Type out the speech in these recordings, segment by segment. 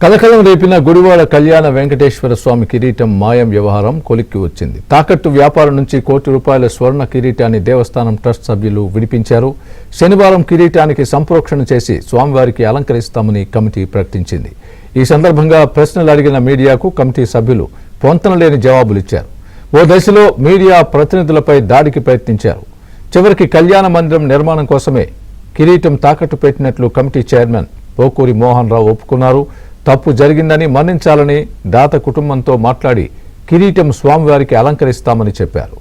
కలకలం రేపిన గుడివాడ కళ్యాణ వెంకటేశ్వర స్వామి కిరీటం మాయం వ్యవహారం కొలిక్కి వచ్చింది. తాకట్టు వ్యాపారం నుంచి ₹1 స్వర్ణ కిరీటాన్ని దేవస్థానం ట్రస్ట్ సభ్యులు విడిపించారు. శనివారం కిరీటానికి సంప్రోక్షణ చేసి స్వామివారికి అలంకరిస్తామని కమిటీ ప్రకటించింది. ఈ సందర్భంగా ప్రశ్నలు అడిగిన మీడియాకు కమిటీ సభ్యులు పొంతనలేని జవాబులిచ్చారు. ఓ దశలో మీడియా ప్రతినిధులపై దాడికి ప్రయత్నించారు. చివరికి కళ్యాణ మందిరం నిర్మాణం కోసమే కిరీటం తాకట్టు పెట్టినట్లు కమిటీ చైర్మన్ పోకూరి మోహన్ రావు ఒప్పుకున్నారు. తప్పు జరిగిందని మన్నించాలని దాత కుటుంబంతో మాట్లాడి కిరీటం స్వామివారికి అలంకరిస్తామని చెప్పారు.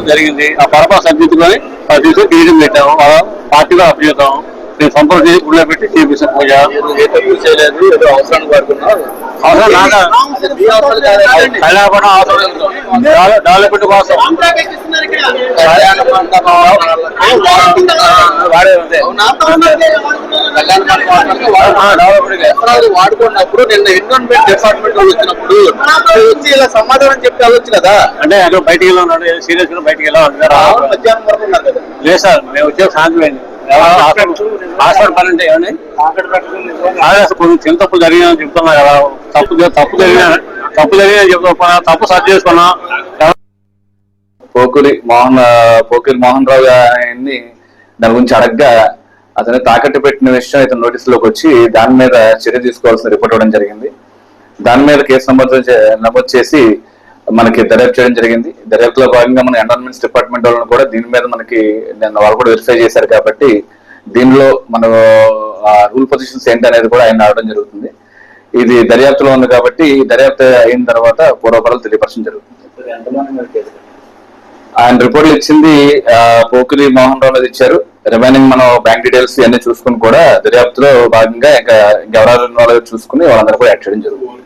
జరిగింది ఆ పరపా సబ్జెక్టుకొని కిరీటం పెట్టాము, పార్టీలో అభ్యుతాం సంపూర్ణ చేసి గుళ్ళో పెట్టి చేపిస్తాం పూజ. ఏ తప్పు చేయలేదు, ఏదో అవసరానికి పడుతున్నారు. కళ్యాణం అవసరం డెవలప్మెంట్ కోసం వాడుకున్నప్పుడు నిన్న ఎన్విరాన్మెంట్ డిపార్ట్మెంట్ వాళ్ళు వచ్చినప్పుడు వచ్చి ఇలా సమాధానం చెప్పి వెళ్ళొచ్చు కదా. అంటే అక్కడ బయటికి వెళ్ళాడు, సీరియస్ గా బయటికి వెళ్ళాలి. మధ్యాహ్నం వరకు ఉన్నారు కదా. లేదు సార్, మేము వచ్చే సాయంత్రం హాస్పిటల్ పని అంటే ఏమండి కొంచెం చిన్న తప్పులు జరిగినాయని చెప్తున్నా కదా. తప్పు జరిగినా చెప్తున్నా, తప్పు సర్చ్ చేసుకున్నా. పోకూరి మోహన్ రావు గారిని దాని గురించి అడగ్గా అతను తాకట్టు పెట్టిన విషయం ఇతను నోటీసులోకి వచ్చి దాని మీద చర్య తీసుకోవాల్సిన రిపోర్ట్ ఇవ్వడం జరిగింది. దాని మీద కేసు నమోదు చేసి మనకి దర్యాప్తు చేయడం జరిగింది. దర్యాప్తులో భాగంగా మన ఎన్విరాన్మెంట్స్ డిపార్ట్మెంట్ వాళ్ళని కూడా దీని మీద మనకి వాళ్ళు కూడా వెరిఫై చేశారు కాబట్టి దీనిలో మన రూల్ పొజిషన్స్ ఏంటి అనేది కూడా ఆయన రావడం జరుగుతుంది. ఇది దర్యాప్తులో ఉంది కాబట్టి దర్యాప్తు అయిన తర్వాత పూర్వపరాలు తెలియపరచడం జరుగుతుంది. ఆయన రిపోర్ట్లు ఇచ్చింది పోకూరి మోహన్ రావు మీద ఇచ్చారు. రిమైనింగ్ మనం బ్యాంక్ డీటెయిల్స్ ఇవన్నీ చూసుకుని కూడా దర్యాప్తులో భాగంగా ఇంకా ఎవరెవరు చూసుకుని వాళ్ళందరూ కూడా యాడ్ చేయడం జరుగుతుంది.